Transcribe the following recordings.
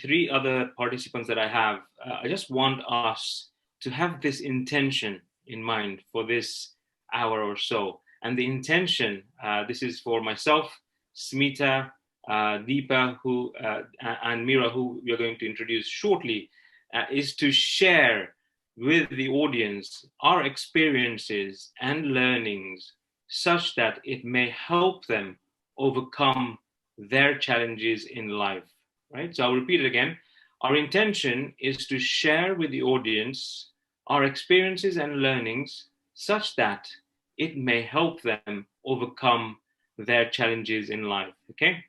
three other participants that I have, I just want us to have this intention in mind for this hour or so. And the intention, this is for myself, Smita, Deepa, and Mira, who we are going to introduce shortly, is to share with the audience our experiences and learnings such that it may help them overcome their challenges in life, right? So I'll repeat it again. Our intention is to share with the audience our experiences and learnings such that it may help them overcome their challenges in life, okay?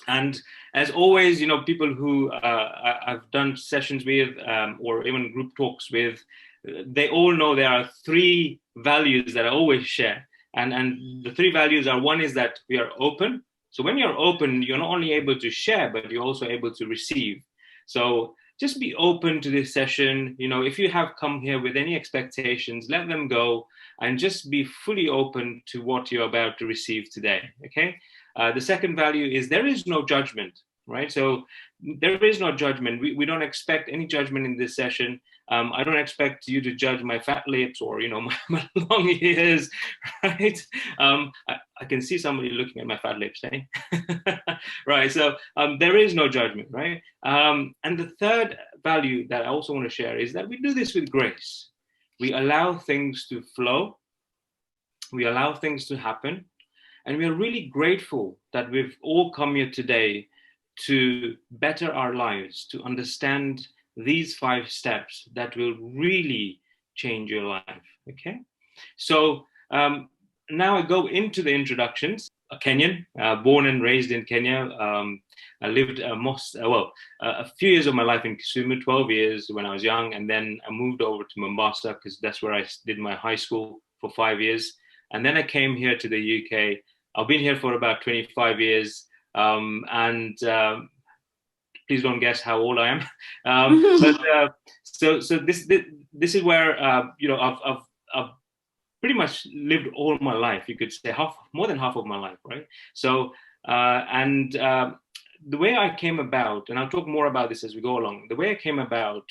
And as always, people who I've done sessions with or even group talks with, they all know there are three values that I always share. And the three values are, one is that we are open. So when you're open, you're not only able to share, but you're also able to receive. So just be open to this session. If you have come here with any expectations, let them go and just be fully open to what you're about to receive today, okay? The second value is there is no judgment, right? So there is no judgment. We don't expect any judgment in this session. I don't expect you to judge my fat lips or, my long ears, right? I can see somebody looking at my fat lips, eh? Right, so there is no judgment, right? And the third value that I also want to share is that we do this with grace. We allow things to flow. We allow things to happen. And we are really grateful that we've all come here today to better our lives, to understand these 5 steps that will really change your life, okay? So now I go into the introductions. A Kenyan, born and raised in Kenya. I lived a few years of my life in Kisumu, 12 years when I was young, and then I moved over to Mombasa because that's where I did my high school for 5 years. And then I came here to the UK. I've been here for about 25 years, and please don't guess how old I am. So this is where I've pretty much lived all my life. You could say more than half of my life, right? So the way I came about, and I'll talk more about this as we go along. The way I came about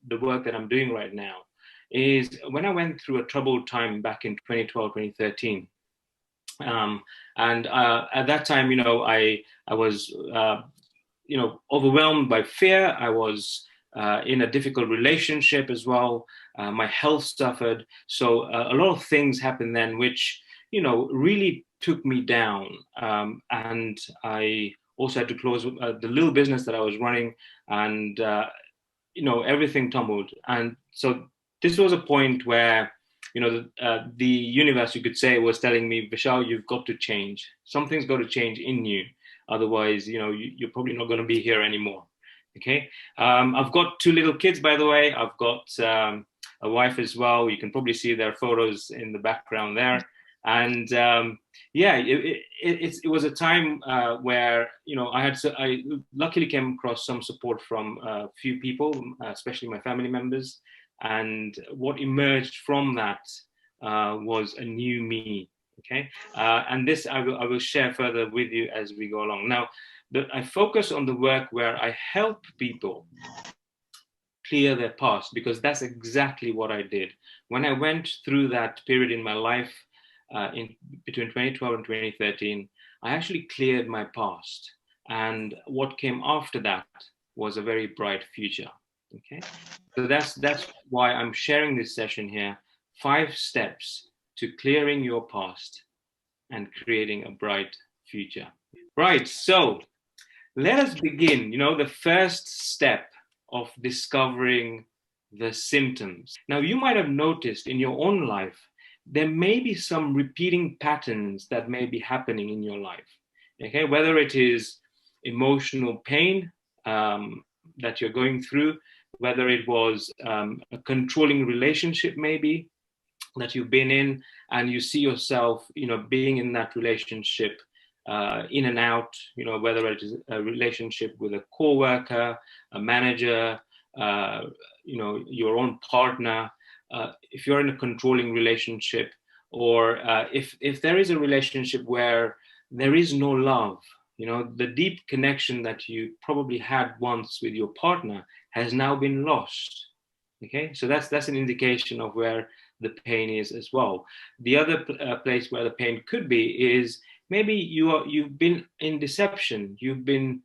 the work that I'm doing right now is when I went through a troubled time back in 2012, 2013. And at that time, I was, overwhelmed by fear. I was in a difficult relationship as well. My health suffered. So a lot of things happened then, which, really took me down. And I also had to close the little business that I was running, and, everything tumbled. And so this was a point where, the universe, you could say, was telling me, Vishal, you've got to change. Something's got to change in you. Otherwise, you're probably not going to be here anymore. Okay. I've got 2 little kids, by the way. I've got a wife as well. You can probably see their photos in the background there. And it was a time where, I luckily came across some support from a few people, especially my family members. And what emerged from that was a new me, okay? And this I will share further with you as we go along. Now, I focus on the work where I help people clear their past, because that's exactly what I did. When I went through that period in my life in between 2012 and 2013, I actually cleared my past. And what came after that was a very bright future. Okay, so that's why I'm sharing this session here. 5 steps to clearing your past and creating a bright future. Right, so let us begin. The first step of discovering the symptoms. Now, you might have noticed in your own life, there may be some repeating patterns that may be happening in your life. Okay, whether it is emotional pain that you're going through, whether it was a controlling relationship maybe that you've been in, and you see yourself, being in that relationship in and out, whether it is a relationship with a coworker, a manager, your own partner, if you're in a controlling relationship, or if there is a relationship where there is no love, The deep connection that you probably had once with your partner has now been lost. Okay, so that's an indication of where the pain is as well. The other place where the pain could be is maybe you've been in deception. You've been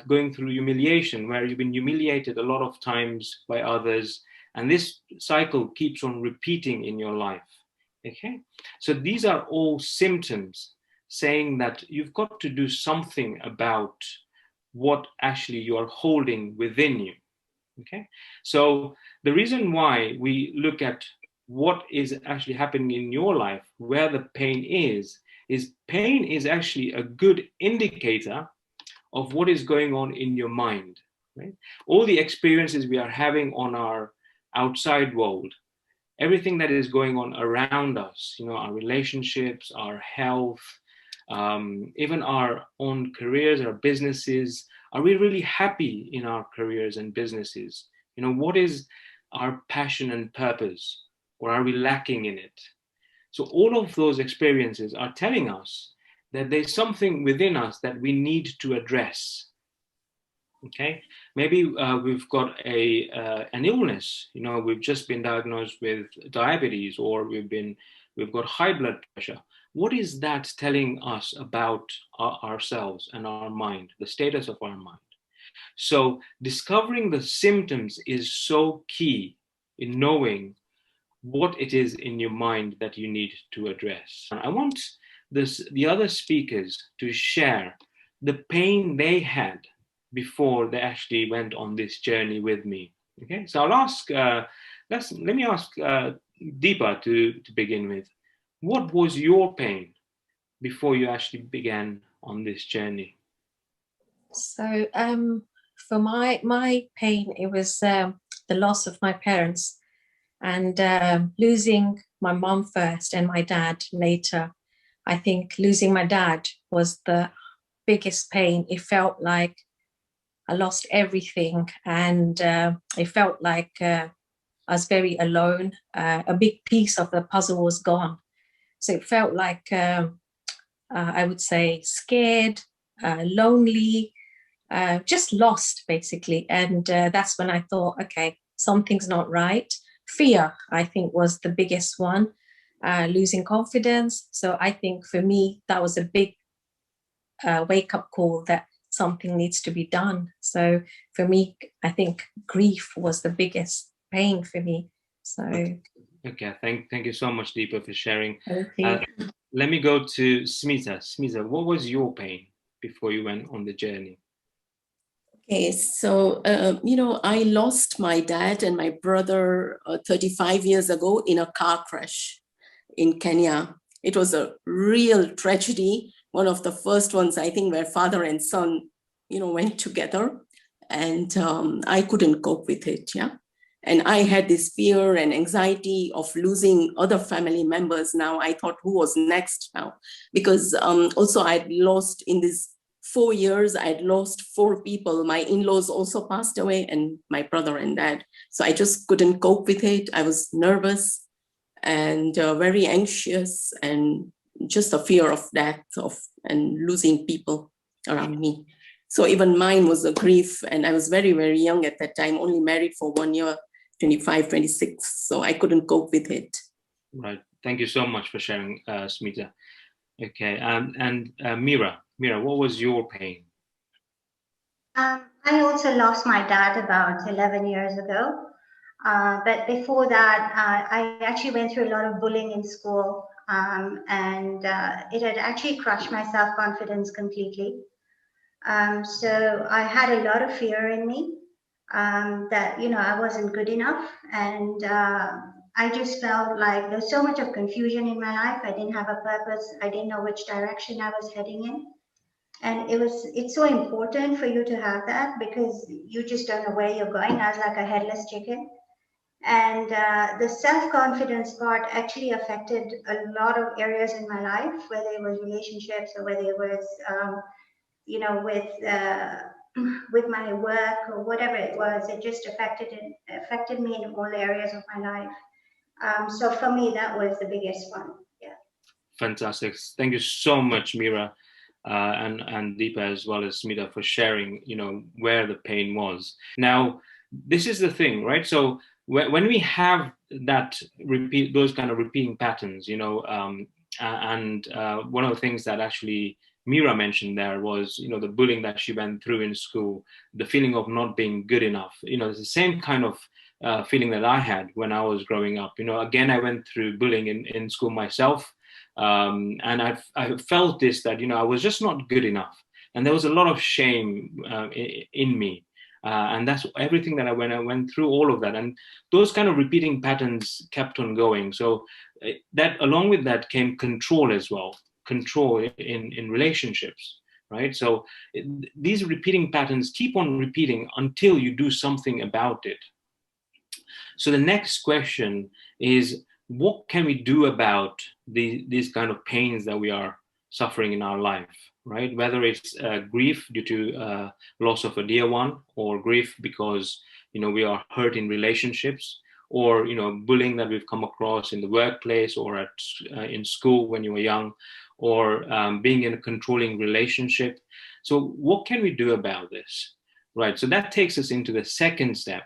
going through humiliation, where you've been humiliated a lot of times by others, and this cycle keeps on repeating in your life. Okay, so these are all symptoms saying that you've got to do something about what actually you are holding within you. Okay, so the reason why we look at what is actually happening in your life, where the pain is pain is actually a good indicator of what is going on in your mind. Right? All the experiences we are having on our outside world, everything that is going on around us, our relationships, our health, even our own careers, our businesses. Are we really happy in our careers and businesses? What is our passion and purpose? Or are we lacking in it? So all of those experiences are telling us that there's something within us that we need to address. Okay, maybe we've got an illness. We've just been diagnosed with diabetes, or we've got high blood pressure. What is that telling us about ourselves and our mind, the status of our mind? So discovering the symptoms is so key in knowing what it is in your mind that you need to address. I want the other speakers to share the pain they had before they actually went on this journey with me. Okay, so I'll ask. Let me ask Deepa to begin with. What was your pain before you actually began on this journey? So, for my pain, it was the loss of my parents, and losing my mom first and my dad later. I think losing my dad was the biggest pain. It felt like I lost everything, and it felt like I was very alone. A big piece of the puzzle was gone. So it felt like I would say scared, lonely, just lost basically. And that's when I thought, okay, something's not right. Fear, I think, was the biggest one, losing confidence. So I think for me, that was a big wake up call that something needs to be done. So for me, I think grief was the biggest pain for me. So okay, thank you so much, Deepa, for sharing. thank you. Let me go to Smita. Smita, what was your pain before you went on the journey? Okay, so, I lost my dad and my brother 35 years ago in a car crash in Kenya. It was a real tragedy. One of the first ones, I think, where father and son, went together, and I couldn't cope with it. Yeah. And I had this fear and anxiety of losing other family members. Now I thought, who was next now? Because also I'd lost in this 4 years, I'd lost 4 people. My in-laws also passed away, and my brother and dad. So I just couldn't cope with it. I was nervous and very anxious, and just a fear of death and losing people around me. So even mine was a grief, and I was very, very young at that time, only married for 1 year, 25, 26. So I couldn't cope with it. Right. Thank you so much for sharing, Smita. Okay. And Mira, what was your pain? I also lost my dad about 11 years ago. But before that, I actually went through a lot of bullying in school, and it had actually crushed my self-confidence completely. So I had a lot of fear in me, that, I wasn't good enough. And I just felt like there's so much of confusion in my life. I didn't have a purpose. I didn't know which direction I was heading in. And it's so important for you to have that, because you just don't know where you're going. I was like a headless chicken. And the self-confidence part actually affected a lot of areas in my life, whether it was relationships or whether it was, with my work or whatever it was. It just affected me in all areas of my life. So for me, that was the biggest one. Yeah. Fantastic. Thank you so much, Mira. and Deepa as well as Smita for sharing, where the pain was. Now, this is the thing, right? So when we have those kind of repeating patterns, and one of the things that actually Mira mentioned there was, the bullying that she went through in school, the feeling of not being good enough. It's the same kind of feeling that I had when I was growing up. Again, I went through bullying in school myself. And I felt this, that, I was just not good enough. And there was a lot of shame in me. And that's everything that I went through all of that. And those kind of repeating patterns kept on going. So that along with that came control as well, control in relationships, right? So these repeating patterns keep on repeating until you do something about it. So the next question is, what can we do about these kind of pains that we are suffering in our life, right? Whether it's grief due to loss of a dear one, or grief because, we are hurt in relationships, or, bullying that we've come across in the workplace or in school when you were young, or being in a controlling relationship. So what can we do about this, right? So that takes us into the second step.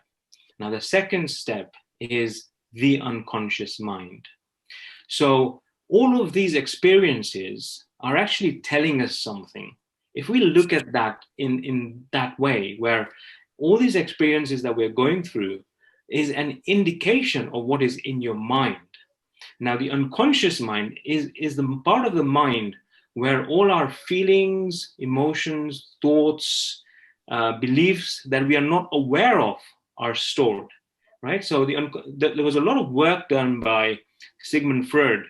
Now, the second step is the unconscious mind. So all of these experiences are actually telling us something. If we look at that in that way, where all these experiences that we're going through is an indication of what is in your mind. Now, the unconscious mind is the part of the mind where all our feelings, emotions, thoughts, beliefs that we are not aware of are stored, right? So there was a lot of work done by Sigmund Freud.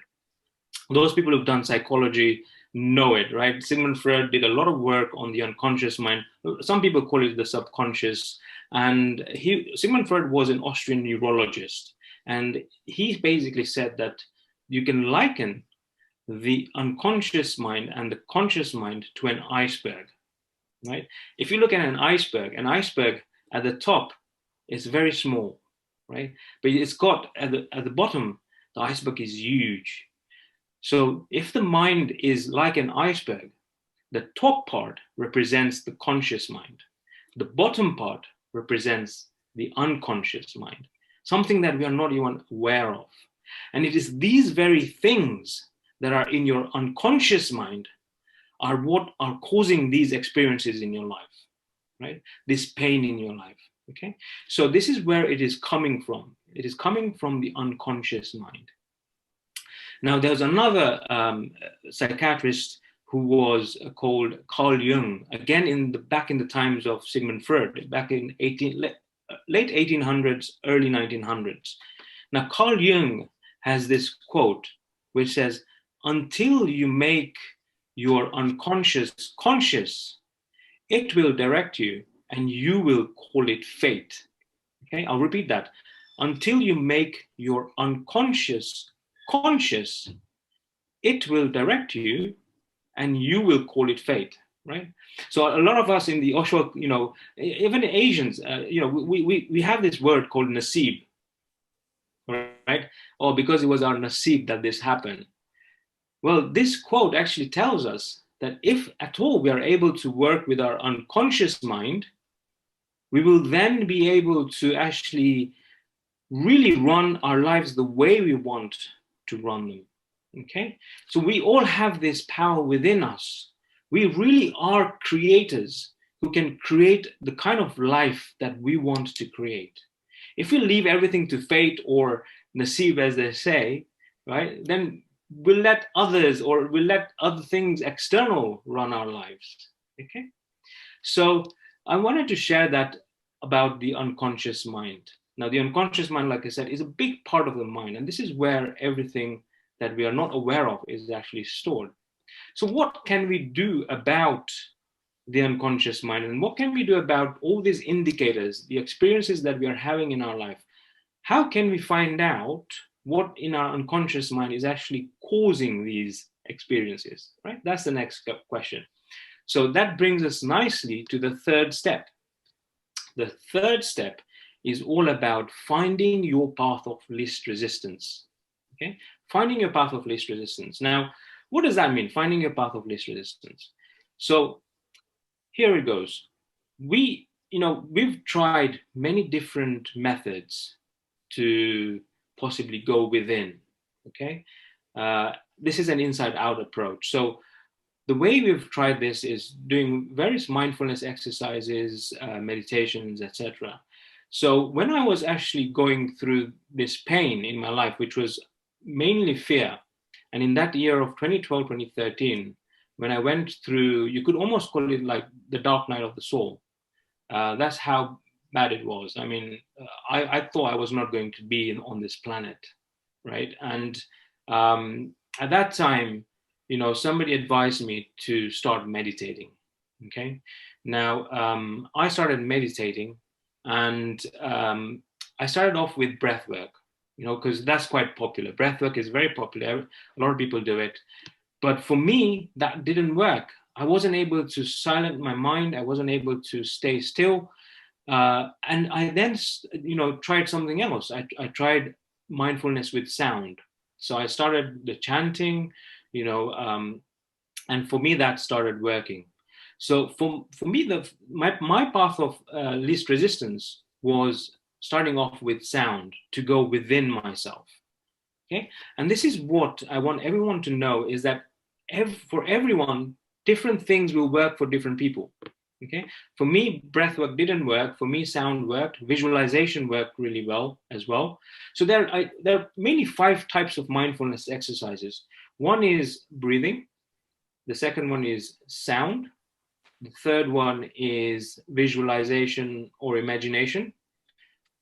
Those people who've done psychology know it, right? Sigmund Freud did a lot of work on the unconscious mind. Some people call it the subconscious. And Sigmund Freud was an Austrian neurologist. And he basically said that you can liken the unconscious mind and the conscious mind to an iceberg, right? If you look at an iceberg at the top is very small, right? But it's got at the bottom, the iceberg is huge. So if the mind is like an iceberg, the top part represents the conscious mind. The bottom part represents the unconscious mind, something that we are not even aware of. And it is these very things that are in your unconscious mind are what are causing these experiences in your life, right? This pain in your life, okay? So this is where it is coming from. It is coming from the unconscious mind. Now, there's another psychiatrist who was called Carl Jung, again back in the times of Sigmund Freud, back in late 1800s, early 1900s. Now, Carl Jung has this quote which says, "Until you make your unconscious conscious, it will direct you and you will call it fate." Okay, I'll repeat that. Until you make your unconscious conscious, it will direct you and you will call it fate, right? So a lot of us in the Osho, even Asians, we have this word called nasib, right? Or because it was our nasib that this happened. Well, this quote actually tells us that if at all we are able to work with our unconscious mind, we will then be able to actually really run our lives the way we want to run them. Okay, so we all have this power within us. We really are creators who can create the kind of life that we want to create. If we leave everything to fate or nasib, as they say, right, then we'll let others or we'll let other things external run our lives. Okay, so I wanted to share that about the unconscious mind. Now, the unconscious mind, like I said, is a big part of the mind, and this is where everything that we are not aware of is actually stored. So what can we do about the unconscious mind, and what can we do about all these indicators, the experiences that we are having in our life? How can we find out what in our unconscious mind is actually causing these experiences, right? That's the next question. So that brings us nicely to the third step. The third step is all about finding your path of least resistance. Okay, finding your path of least resistance. Now, what does that mean? Finding your path of least resistance. So here it goes. We've tried many different methods to possibly go within. Okay, this is an inside-out approach. So the way we've tried this is doing various mindfulness exercises, meditations, etc. So when I was actually going through this pain in my life, which was mainly fear, and in that year of 2012, 2013, when I went through, you could almost call it like the dark night of the soul. That's how bad it was. I mean, I thought I was not going to be on this planet, right? And at that time, somebody advised me to start meditating. Okay. Now, I started meditating, and I started off with breath work, because that's quite popular. Breath work is very popular. A lot of people do it. But for me, that didn't work. I wasn't able to silence my mind. I wasn't able to stay still. And I then, tried something else. I tried mindfulness with sound. So I started the chanting, and for me that started working. So for me, my path of least resistance was starting off with sound to go within myself. Okay, and this is what I want everyone to know, is that for everyone, different things will work for different people. Okay, for me, breath work didn't work. For me, sound worked. Visualization worked really well as well. So there are mainly 5 types of mindfulness exercises. One is breathing. The second one is sound. The third one is visualization or imagination.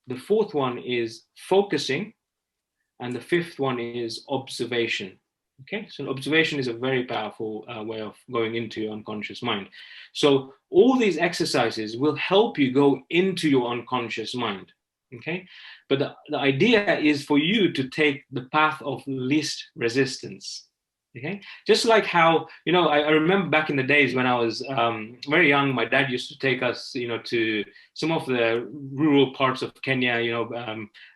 The fourth one is focusing. And the fifth one is observation. Okay, so observation is a very powerful way of going into your unconscious mind. So all these exercises will help you go into your unconscious mind. Okay, but the idea is for you to take the path of least resistance. Okay, just like how, I remember back in the days when I was very young, my dad used to take us, to some of the rural parts of Kenya,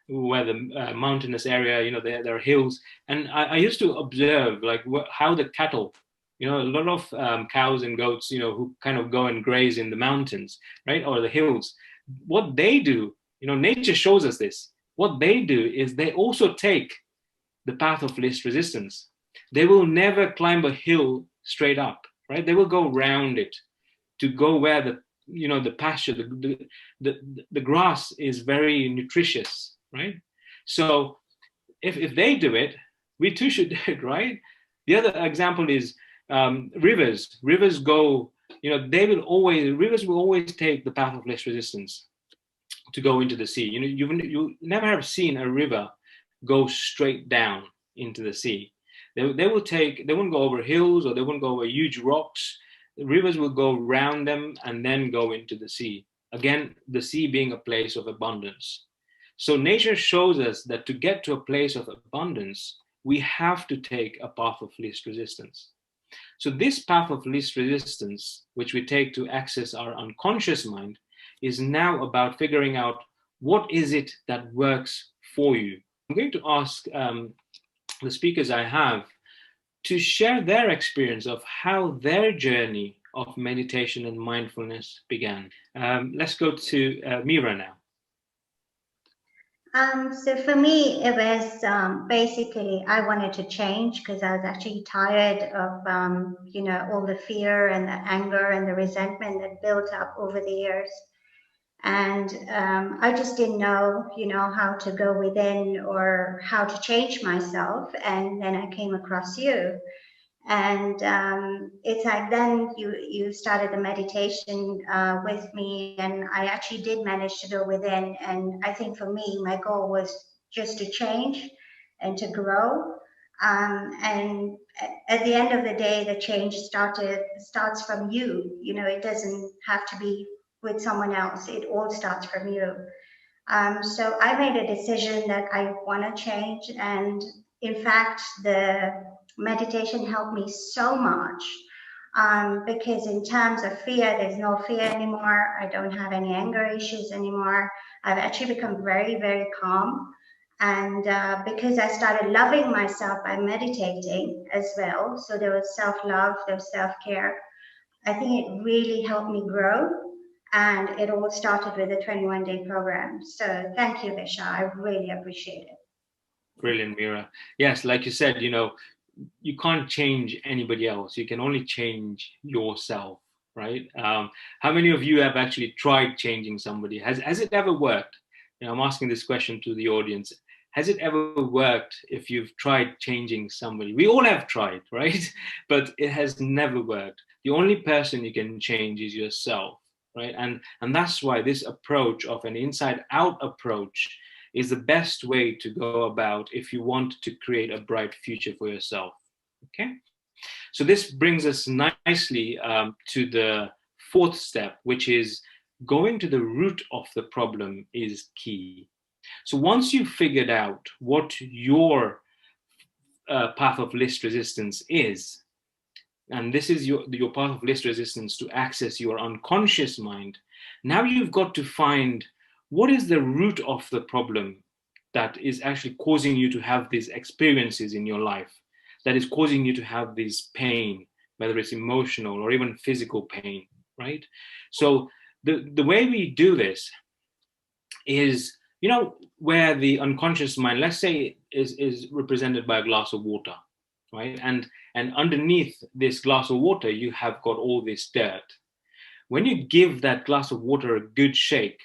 where the mountainous area, there are hills. And I used to observe like how the cattle, a lot of cows and goats, who kind of go and graze in the mountains, right? Or the hills. What they do, nature shows us this. What they do is they also take the path of least resistance. They will never climb a hill straight up, right? They will go around it to go where the pasture, the grass is very nutritious, right? So if they do it, we too should do it, right? The other example is rivers. Rivers go, rivers will always take the path of less resistance to go into the sea. You never have seen a river go straight down into the sea. They won't go over hills, or they won't go over huge rocks. The rivers will go around them and then go into the sea. Again, the sea being a place of abundance. So nature shows us that to get to a place of abundance, we have to take a path of least resistance. So this path of least resistance, which we take to access our unconscious mind, is now about figuring out what is it that works for you. I'm going to ask the speakers I have to share their experience of how their journey of meditation and mindfulness began. Let's go to Mira now. So for me, it was basically I wanted to change because I was actually tired of all the fear and the anger and the resentment that built up over the years. And I just didn't know, how to go within or how to change myself. And then I came across you. And it's like then you started the meditation with me, and I actually did manage to go within. And I think for me, my goal was just to change and to grow. And at the end of the day, the change starts from you. It doesn't have to be with someone else. It all starts from you. So I made a decision that I want to change. And in fact, the meditation helped me so much because in terms of fear, there's no fear anymore. I don't have any anger issues anymore. I've actually become very, very calm. And because I started loving myself by meditating as well. So there was self-love, there was self-care. I think it really helped me grow. And it all started with a 21-day program. So thank you, Visha. I really appreciate it. Brilliant, Mira. Yes, like you said, you can't change anybody else. You can only change yourself, right? How many of you have actually tried changing somebody? Has it ever worked? I'm asking this question to the audience. Has it ever worked if you've tried changing somebody? We all have tried, right? But it has never worked. The only person you can change is yourself, right? And that's why this approach of an inside-out approach is the best way to go about if you want to create a bright future for yourself. Okay, so this brings us nicely to the fourth step, which is going to the root of the problem is key. So once you've figured out what your path of least resistance is, and this is your path of least resistance to access your unconscious mind, now you've got to find what is the root of the problem that is actually causing you to have these experiences in your life, that is causing you to have this pain, whether it's emotional or even physical pain, right? So the way we do this is, where the unconscious mind, let's say, is represented by a glass of water, right? And underneath this glass of water, you have got all this dirt. When you give that glass of water a good shake,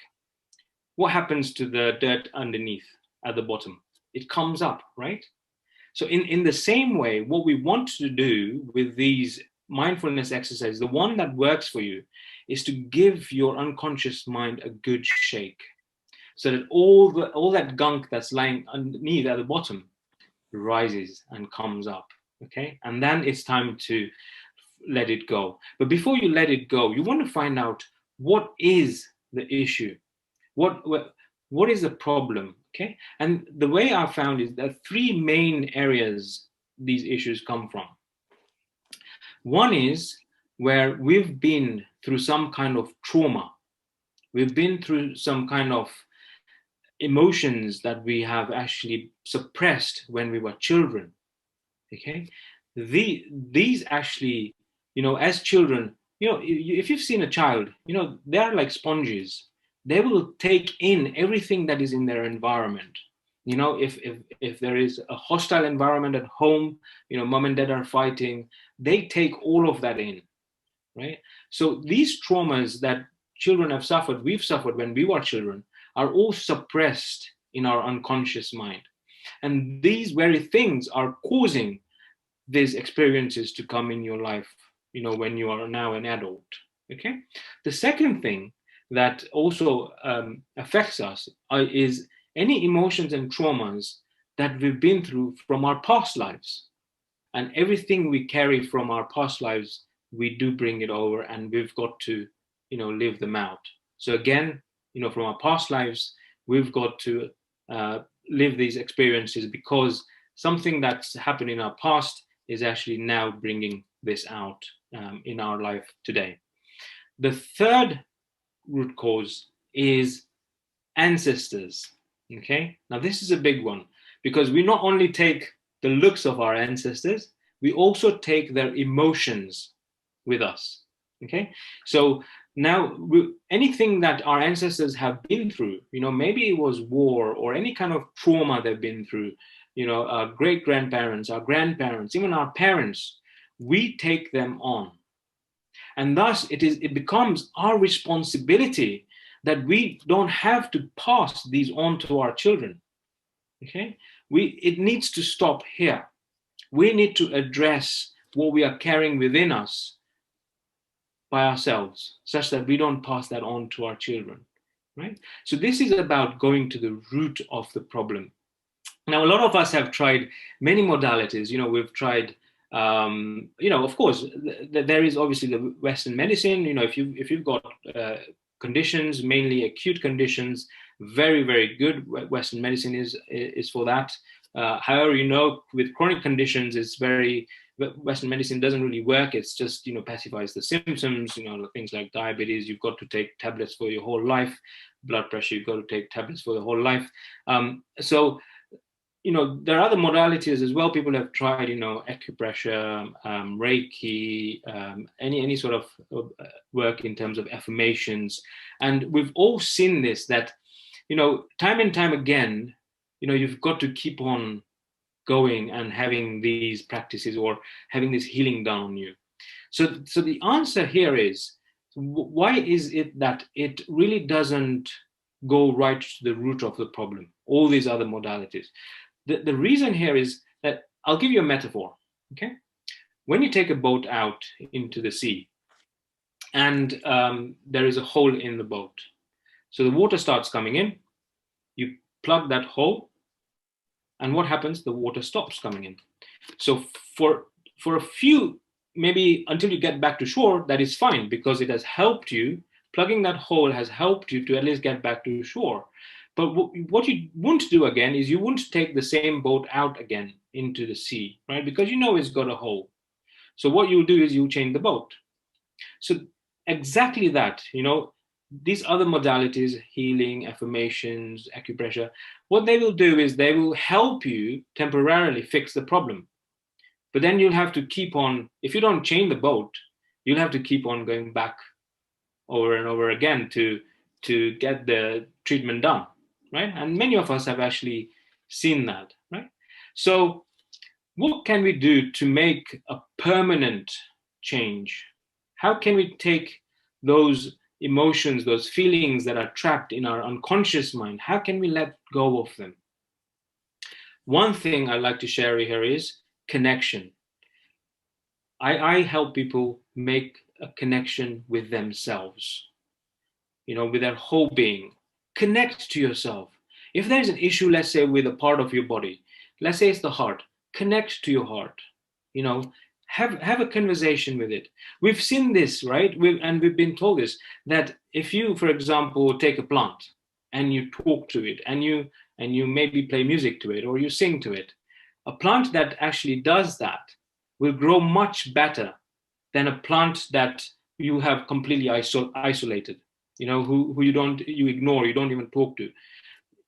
what happens to the dirt underneath at the bottom? It comes up, right? So in the same way, what we want to do with these mindfulness exercises, the one that works for you, is to give your unconscious mind a good shake, so that all that gunk that's lying underneath at the bottom rises and comes up. Okay, and then it's time to let it go. But before you let it go, you want to find out what is the issue, what is the problem. Okay, and the way I found is that three main areas these issues come from. One is where we've been through some kind of trauma. We've been through some kind of emotions that we have actually suppressed when we were children. Okay, these actually, as children, if you've seen a child, they're like sponges. They will take in everything that is in their environment. If there is a hostile environment at home, mom and dad are fighting, they take all of that in, right? So these traumas that children have suffered, we've suffered when we were children, are all suppressed in our unconscious mind. And these very things are causing these experiences to come in your life, when you are now an adult. Okay. The second thing that also affects us is any emotions and traumas that we've been through from our past lives. And everything we carry from our past lives, we do bring it over, and we've got to, live them out. So again, from our past lives, we've got to live these experiences, because something that's happened in our past is actually now bringing this out in our life today. The third root cause is ancestors. Okay, now this is a big one, because we not only take the looks of our ancestors, we also take their emotions with us. Okay, so now anything that our ancestors have been through, maybe it was war or any kind of trauma they've been through, our great grandparents, our grandparents, even our parents, we take them on. And thus it becomes our responsibility that we don't have to pass these on to our children. Okay, it needs to stop here. We need to address what we are carrying within us by ourselves, such that we don't pass that on to our children, right? So this is about going to the root of the problem. Now, a lot of us have tried many modalities. We've tried, of course, there is obviously the Western medicine. If you've got conditions, mainly acute conditions, very, very good Western medicine is for that. However, with chronic conditions, Western medicine doesn't really work. It's just, pacifies the symptoms, things like diabetes, you've got to take tablets for your whole life. Blood pressure, you've got to take tablets for the whole life. So, there are other modalities as well. People have tried, acupressure, Reiki, any sort of work in terms of affirmations. And we've all seen this, that, time and time again, you've got to keep on going and having these practices or having this healing done on you. So the answer here is, why is it that it really doesn't go right to the root of the problem, all these other modalities? The reason here is that, I'll give you a metaphor, okay? When you take a boat out into the sea and there is a hole in the boat, so the water starts coming in, you plug that hole, and what happens? The water stops coming in. So for a few, maybe until you get back to shore, that is fine, because it has helped you. Plugging that hole has helped you to at least get back to shore. But what you wouldn't do again is you wouldn't take the same boat out again into the sea, right? Because it's got a hole. So what you'll do is you'll change the boat. So exactly that, these other modalities, healing, affirmations, acupressure, what they will do is they will help you temporarily fix the problem. But then you'll have to keep on, if you don't change the boat, you'll have to keep on going back over and over again to get the treatment done, right? And many of us have actually seen that, right? So what can we do to make a permanent change? How can we take those emotions, those feelings that are trapped in our unconscious mind, how can we let go of them? One thing I'd like to share here is connection. I help people make a connection with themselves, with their whole being. Connect to yourself. If there's an issue, let's say with a part of your body, let's say it's the heart, connect to your heart, have a conversation with it. We've seen this, right? We've been told this, that if you, for example, take a plant and you talk to it and you maybe play music to it or you sing to it, a plant that actually does that will grow much better than a plant that you have completely isolated, who you ignore, you don't even talk to.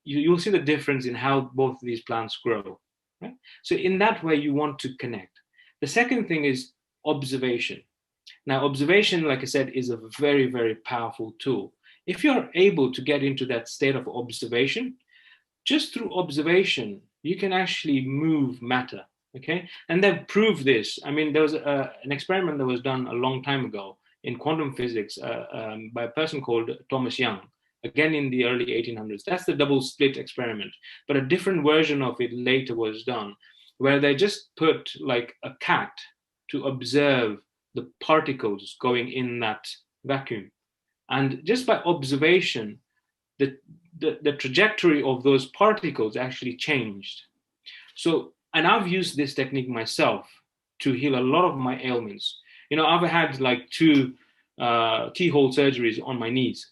You'll see the difference in how both of these plants grow, right? So in that way, you want to connect. The second thing is observation. Now, observation, like I said, is a very, very powerful tool. If you're able to get into that state of observation, just through observation, you can actually move matter, okay? And they've proved this. I mean, there was an experiment that was done a long time ago in quantum physics by a person called Thomas Young, again in the early 1800s. That's the double slit experiment. But a different version of it later was done, where they just put like a cat to observe the particles going in that vacuum. And just by observation, the trajectory of those particles actually changed. So, and I've used this technique myself to heal a lot of my ailments. I've had like 2 keyhole surgeries on my knees.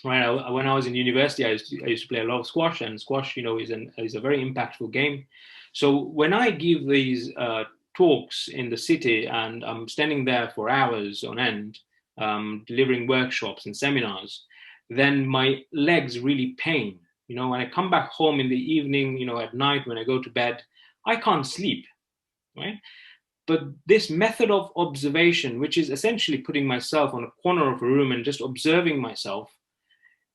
Right. When I was in university, I used to play a lot of squash, and squash, is a very impactful game. So when I give these talks in the city, and I'm standing there for hours on end, delivering workshops and seminars, then my legs really pain. When I come back home in the evening, at night when I go to bed, I can't sleep, right? But this method of observation, which is essentially putting myself on a corner of a room and just observing myself,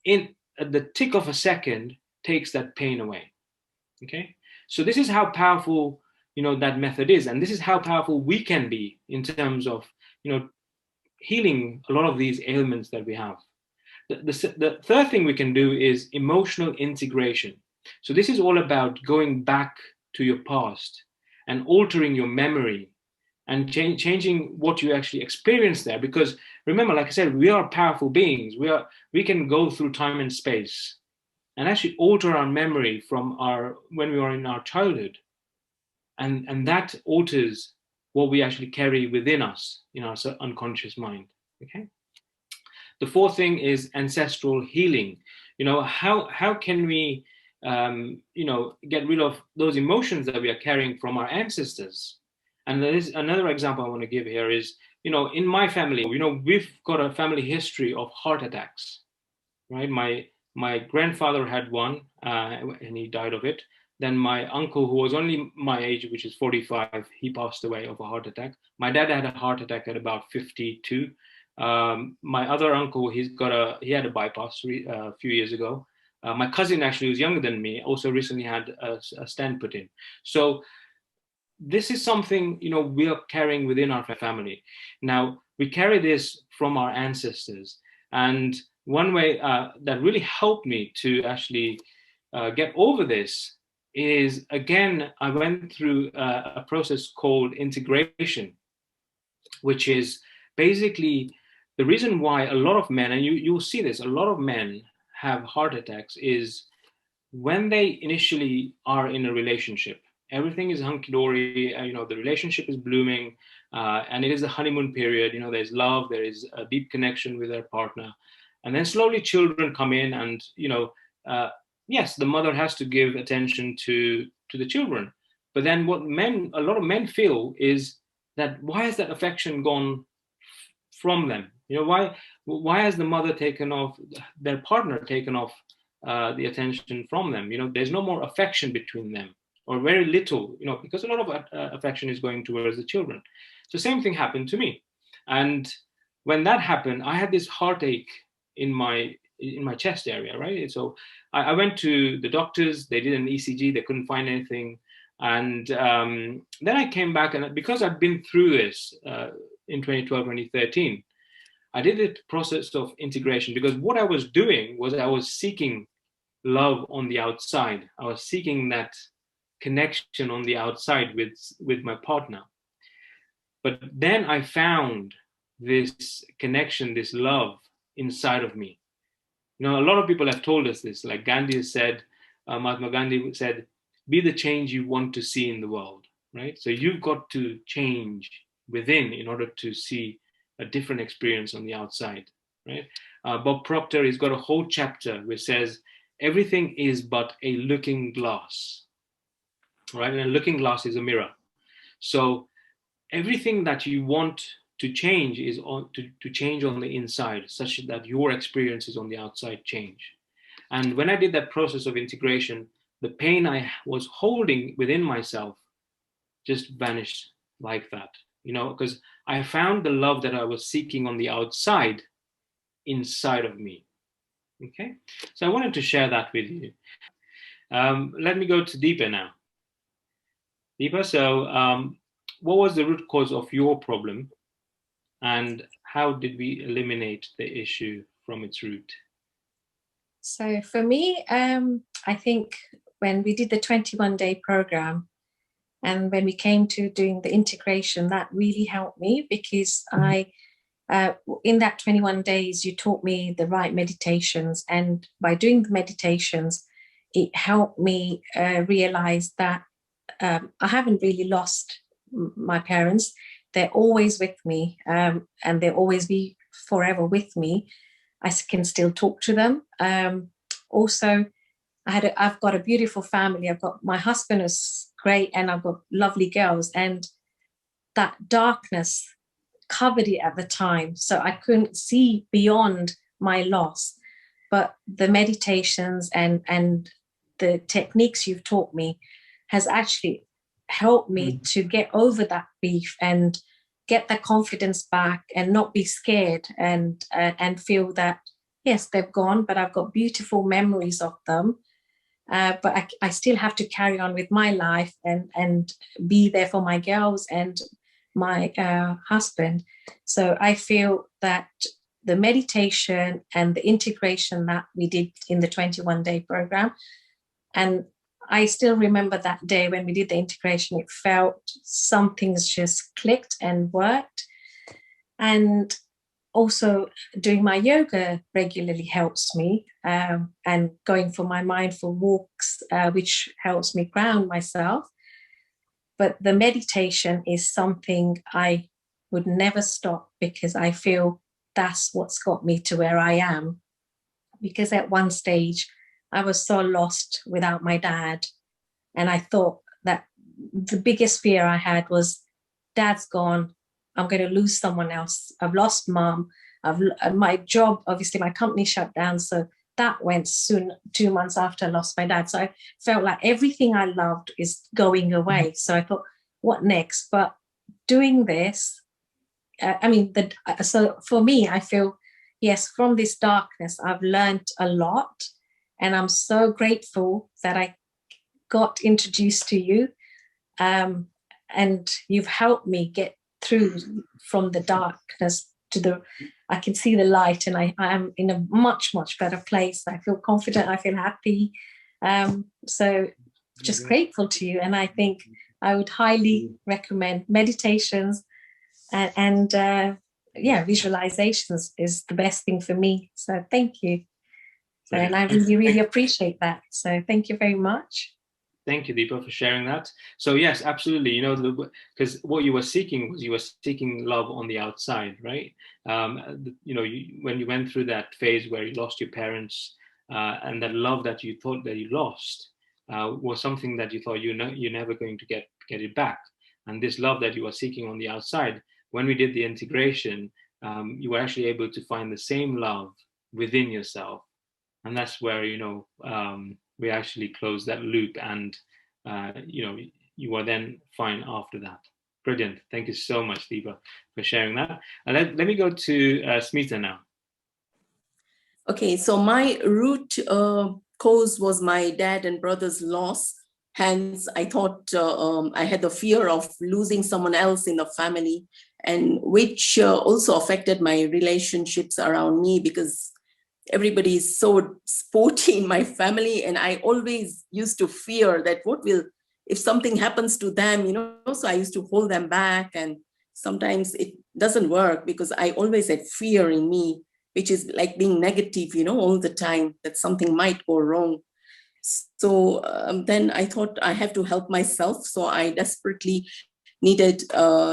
in the tick of a second, takes that pain away. Okay, so this is how powerful that method is, and this is how powerful we can be in terms of healing a lot of these ailments that we have. The third thing we can do is emotional integration. So this is all about going back to your past and altering your memory and changing what you actually experience there. Because remember, like I said, we are powerful beings. We can go through time and space and actually alter our memory from when we were in our childhood. And that alters what we actually carry within us in our unconscious mind, okay? The fourth thing is ancestral healing. How can we, get rid of those emotions that we are carrying from our ancestors? And there is another example I want to give here is, in my family, we've got a family history of heart attacks, right? My grandfather had one, and he died of it. Then my uncle, who was only my age, which is 45, he passed away of a heart attack. My dad had a heart attack at about 52. My other uncle, he had a bypass a few years ago. My cousin, actually, who's younger than me, also recently had a stent put in. So this is something, we are carrying within our family. Now, we carry this from our ancestors. And one way that really helped me to actually get over this is, again, I went through a process called integration, which is basically the reason why a lot of men, and you'll see this, a lot of men have heart attacks is when they initially are in a relationship. Everything is hunky-dory, the relationship is blooming, and it is the honeymoon period. There's love, there is a deep connection with their partner. And then slowly children come in and, yes, the mother has to give attention to the children. But then what a lot of men feel is that why has that affection gone from them? Why has the mother their partner taken off the attention from them? There's no more affection between them, or very little, because a lot of affection is going towards the children. So same thing happened to me. And when that happened, I had this heartache in my chest area, right? So I went to the doctors, they did an ECG, they couldn't find anything. And then I came back, and because I'd been through this in 2012, 2013, I did the process of integration, because what I was doing was I was seeking love on the outside. I was seeking that connection on the outside with my partner. But then I found this connection, this love inside of me. A lot of people have told us this, like Gandhi has said, Mahatma Gandhi said, be the change you want to see in the world, right? So you've got to change within in order to see a different experience on the outside, right? Bob Proctor, he's got a whole chapter which says, everything is but a looking glass, right? And a looking glass is a mirror. So everything that you want to change is to change on the inside, such that your experiences on the outside change. And when I did that process of integration, the pain I was holding within myself just vanished like that, because I found the love that I was seeking on the outside inside of me. Okay, so I wanted to share that with you. Let me go to Deepa now. Deepa, so what was the root cause of your problem, and how did we eliminate the issue from its root? So for me, I think when we did the 21-day program, and when we came to doing the integration, that really helped me, because in that 21 days, you taught me the right meditations. And by doing the meditations, it helped me realize that I haven't really lost my parents. They're always with me, and they'll always be forever with me. I can still talk to them. Also, I've got a beautiful family. My husband is great, and I've got lovely girls, and that darkness covered it at the time, so I couldn't see beyond my loss. But the meditations and the techniques you've taught me has actually helped me to get over that grief and get that confidence back, and not be scared, and feel that yes, they've gone, but I've got beautiful memories of them. But I still have to carry on with my life and be there for my girls and my husband. So I feel that the meditation and the integration that we did in the 21-day program, and I still remember that day when we did the integration, it felt some things just clicked and worked. And also doing my yoga regularly helps me, and going for my mindful walks, which helps me ground myself. But the meditation is something I would never stop, because I feel that's what's got me to where I am. Because at one stage, I was so lost without my dad. And I thought that the biggest fear I had was, Dad's gone, I'm going to lose someone else. I've lost Mom. My job, obviously my company shut down, so that went soon, 2 months after I lost my dad. So I felt like everything I loved is going away. So I thought, what next? But doing this, so for me, I feel, yes, from this darkness, I've learned a lot. And I'm so grateful that I got introduced to you. And you've helped me get through from the darkness to I can see the light, and I am in a much, much better place. I feel confident, I feel happy. So just grateful to you. And I think I would highly recommend meditations and visualizations is the best thing for me. So thank you. And I really, really appreciate that. So thank you very much. Thank you, Deepa, for sharing that. So yes, absolutely. Because what you were seeking love on the outside, right? When you went through that phase where you lost your parents, and that love that you thought that you lost was something that you thought you're never going to get it back. And this love that you were seeking on the outside, when we did the integration, you were actually able to find the same love within yourself, and that's where we actually closed that loop, and you were then fine after that. Brilliant. Thank you so much, Deepa, for sharing that. And let me go to Smita now. Okay, so my root cause was my dad and brother's loss. Hence, I thought I had the fear of losing someone else in the family, and which also affected my relationships around me, because everybody is so sporty in my family, and I always used to fear that if something happens to them, so I used to hold them back, and sometimes it doesn't work because I always had fear in me, which is like being negative, all the time, that something might go wrong. So then I thought I have to help myself. So I desperately needed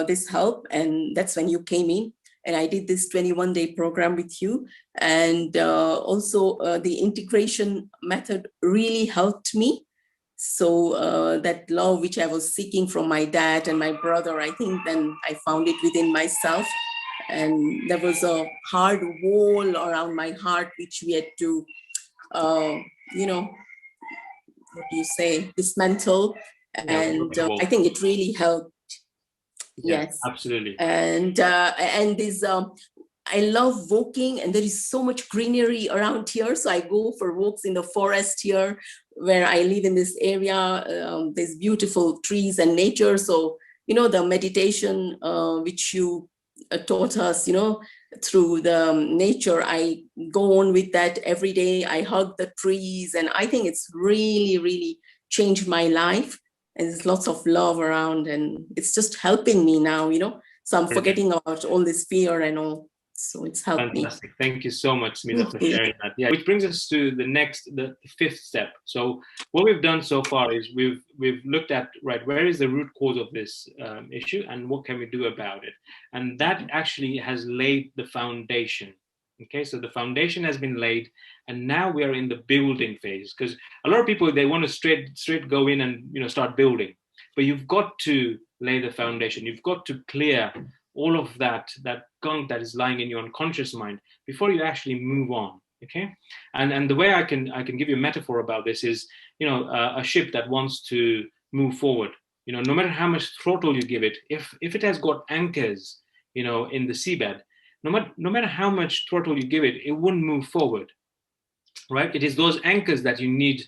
this help, and that's when you came in. And I did this 21-day program with you. And also the integration method really helped me. So that love which I was seeking from my dad and my brother, I think then I found it within myself. And there was a hard wall around my heart, which we had to, dismantle. And I think it really helped. Yes, absolutely. And this I love walking, and there is so much greenery around here, so I go for walks in the forest here where I live in this area. There's beautiful trees and nature. So the meditation which you taught us, through the nature, I go on with that every day. I hug the trees, and I think it's really, really changed my life. And there's lots of love around, and it's just helping me now, so I'm forgetting about all this fear and all. So it's helped Fantastic. Thank you so much, Smita, for sharing that. Yeah, which brings us to the fifth step. So what we've done so far is we've looked at, right, where is the root cause of this issue, and what can we do about it? And that actually has laid the foundation. Okay, so the foundation has been laid, and now we are in the building phase, because a lot of people, they want to straight go in and start building, but you've got to lay the foundation. You've got to clear all of that gunk that is lying in your unconscious mind before you actually move on. Okay, and the way I can give you a metaphor about this is, a ship that wants to move forward. No matter how much throttle you give it, if it has got anchors, in the seabed, no matter how much throttle you give it, it wouldn't move forward, right? It is those anchors that you need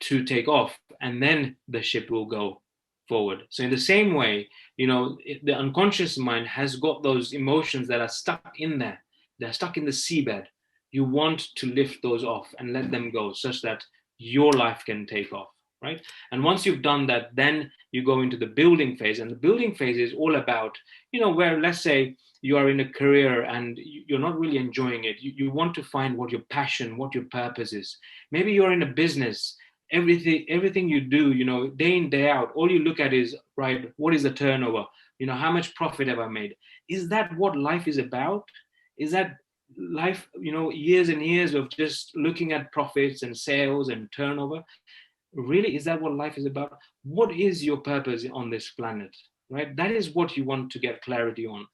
to take off, and then the ship will go forward. So in the same way, the unconscious mind has got those emotions that are stuck in there. They're stuck in the seabed. You want to lift those off and let them go, such that your life can take off, right? And once you've done that, then you go into the building phase. And the building phase is all about, where, let's say, you are in a career and you're not really enjoying it. You want to find what your passion, what your purpose is. Maybe you're in a business. Everything you do, day in, day out, all you look at is, right, what is the turnover? How much profit have I made? Is that what life is about? Is that life, years and years of just looking at profits and sales and turnover? Really, is that what life is about? What is your purpose on this planet, right? That is what you want to get clarity on.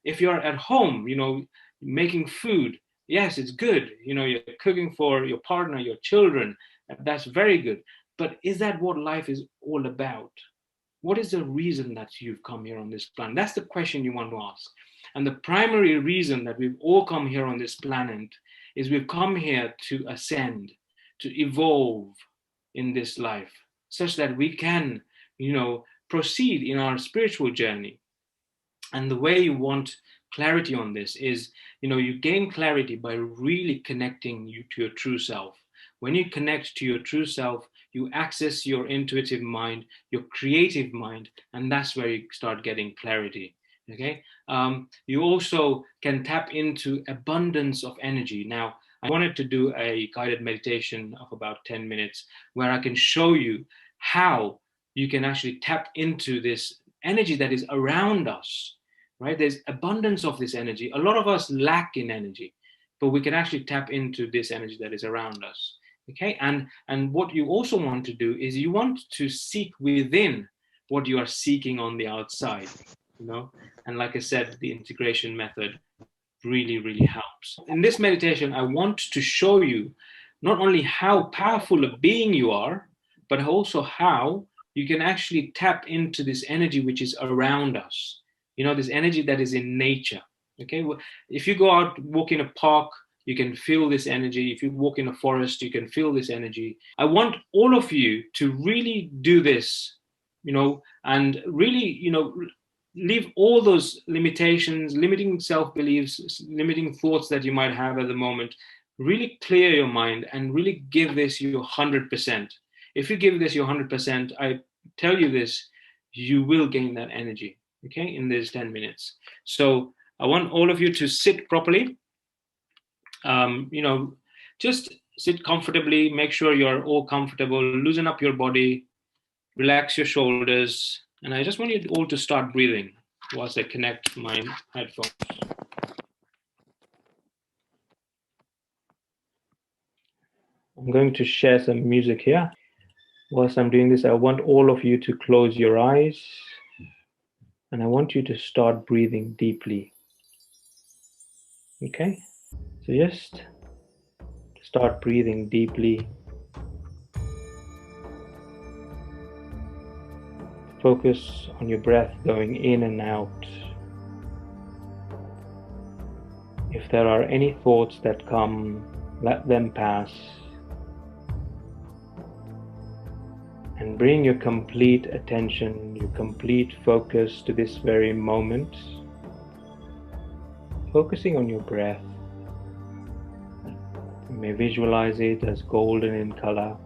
If you're at home, making food, Yes, it's good. You're cooking for your partner, your children. That's very good. But is that what life is all about? What is the reason that you've come here on this planet? That's the question you want to ask. And the primary reason that we've all come here on this planet is we've come here to ascend, to evolve in this life, such that we can, proceed in our spiritual journey. And the way you want clarity on this is, you gain clarity by really connecting you to your true self. When you connect to your true self, you access your intuitive mind, your creative mind, and that's where you start getting clarity. Okay. You also can tap into abundance of energy. Now, I wanted to do a guided meditation of about 10 minutes where I can show you how you can actually tap into this energy that is around us, right? There's abundance of this energy. A lot of us lack in energy, but we can actually tap into this energy that is around us. Okay. And what you also want to do is you want to seek within what you are seeking on the outside, and like I said, the integration method really, really helps. In this meditation, I want to show you not only how powerful a being you are, but also how you can actually tap into this energy which is around us. This energy that is in nature. Okay. If you go out, walk in a park, you can feel this energy. If you walk in a forest, you can feel this energy. I want all of you to really do this, and really, leave all those limitations, limiting self-beliefs, limiting thoughts that you might have at the moment. Really clear your mind and really give this your 100%. If you give this your 100%, I tell you this, you will gain that energy, okay, in these 10 minutes. So I want all of you to sit properly. Just sit comfortably, make sure you're all comfortable, loosen up your body, relax your shoulders, and I just want you all to start breathing whilst I connect my headphones. I'm going to share some music here. Whilst I'm doing this, I want all of you to close your eyes, and I want you to start breathing deeply. Okay? So just start breathing deeply. Focus on your breath going in and out. If there are any thoughts that come, let them pass. And bring your complete attention, your complete focus to this very moment. Focusing on your breath. You may visualize it as golden in color,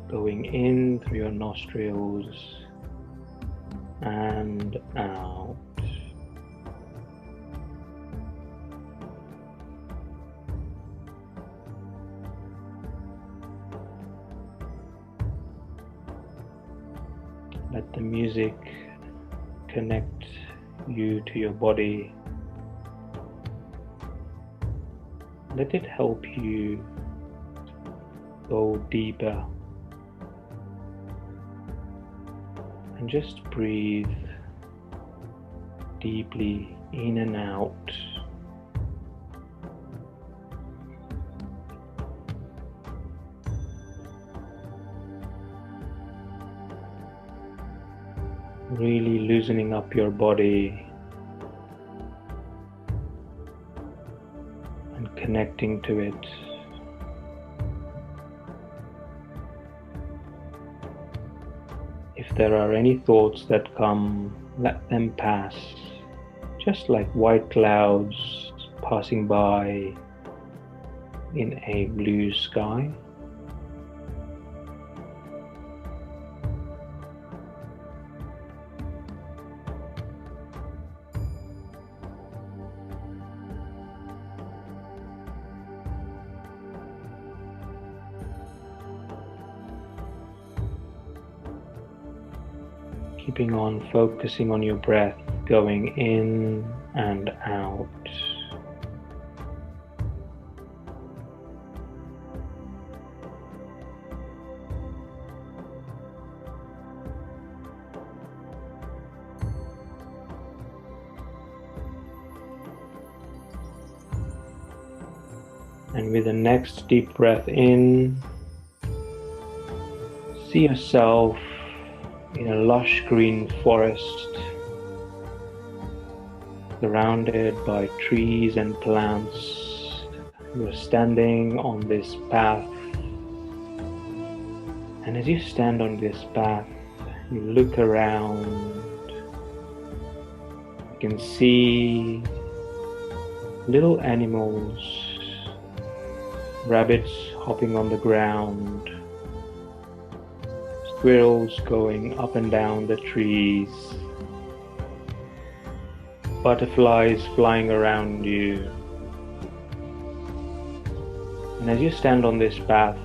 going in through your nostrils and out. Let the music connect you to your body. Let it help you go deeper. And just breathe deeply in and out. Really loosening up your body and connecting to it. If there are any thoughts that come, let them pass, just like white clouds passing by in a blue sky. Keeping on focusing on your breath going in and out. And with the next deep breath in, see yourself in a lush green forest, surrounded by trees and plants. You're standing on this path, and as you stand on this path, you look around. You can see little animals, rabbits hopping on the ground, squirrels going up and down the trees, butterflies flying around you. And as you stand on this path,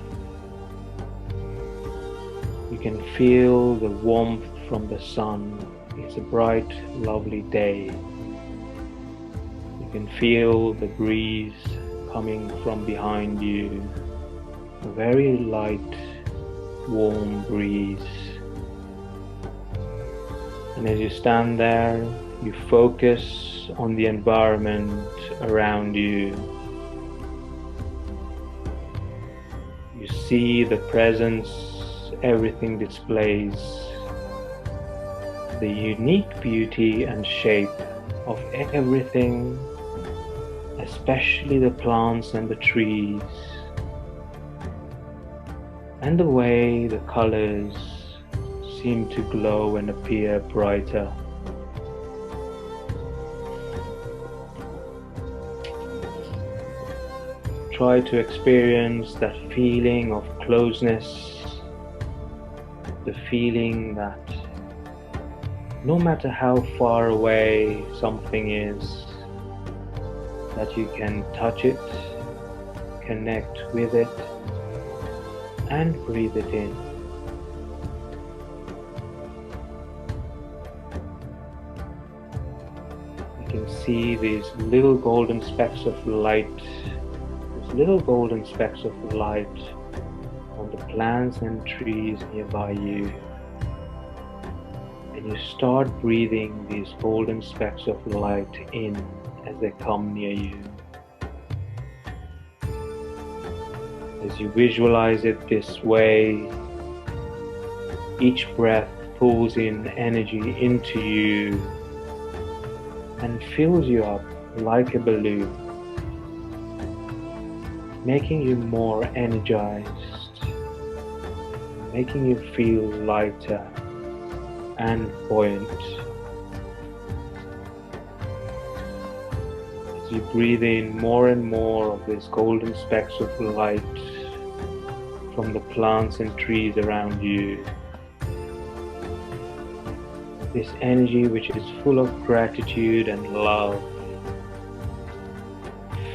you can feel the warmth from the sun. It's a bright, lovely day. You can feel the breeze coming from behind you, a very light, warm breeze. And as you stand there, you focus on the environment around you. You see the presence everything displays, the unique beauty and shape of everything, especially the plants and the trees, and the way the colors seem to glow and appear brighter. Try to experience that feeling of closeness, the feeling that no matter how far away something is, that you can touch it, connect with it, and breathe it in. You can see these little golden specks of light, on the plants and trees nearby you. And you start breathing these golden specks of light in as they come near you. As you visualize it this way, each breath pulls in energy into you and fills you up like a balloon, making you more energized, making you feel lighter and buoyant. As you breathe in more and more of these golden specks of light from the plants and trees around you, this energy which is full of gratitude and love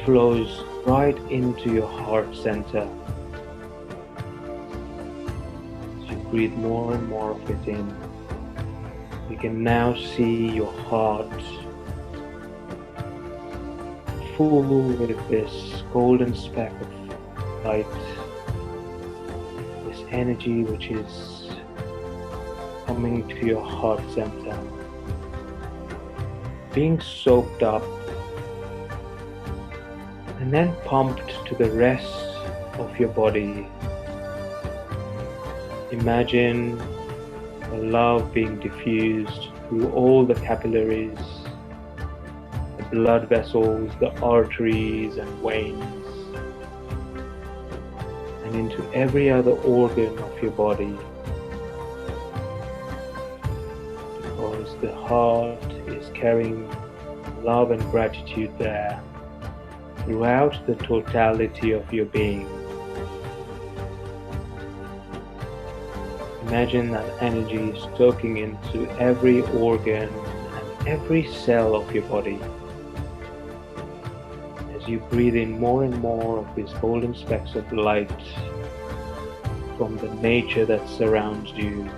flows right into your heart center. As you breathe more and more of it in, you can now see your heart full with this golden speck of light, this energy which is coming to your heart center, being soaked up and then pumped to the rest of your body. Imagine the love being diffused through all the capillaries, the blood vessels, the arteries and veins, and into every other organ of your body. Because the heart is carrying love and gratitude there throughout the totality of your being. Imagine that energy soaking into every organ and every cell of your body. As you breathe in more and more of these golden specks of light from the nature that surrounds you,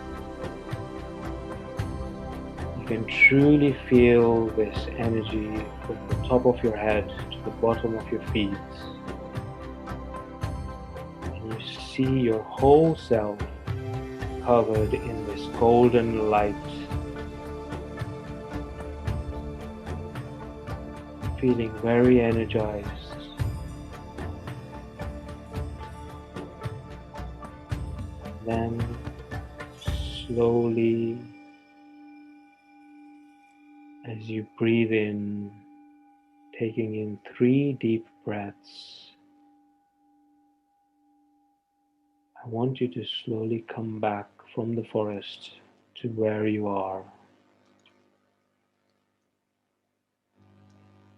you can truly feel this energy from the top of your head to the bottom of your feet. And you see your whole self covered in this golden light, feeling very energized, then slowly, as you breathe in, taking in 3 deep breaths, I want you to slowly come back from the forest to where you are.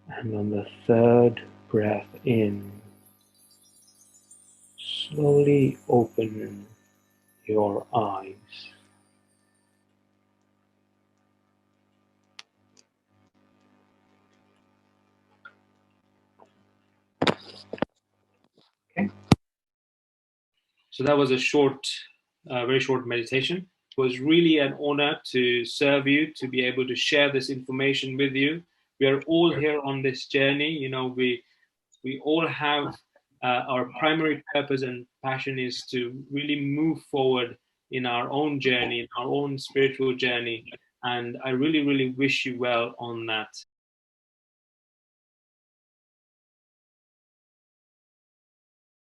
And on the 3rd breath in, slowly open your eyes. Okay. So that was a short, very short meditation. It was really an honor to serve you, to be able to share this information with you. We are all here on this journey. You know, we all have our primary purpose and passion is to really move forward in our own journey, in our own spiritual journey. And I really, really wish you well on that.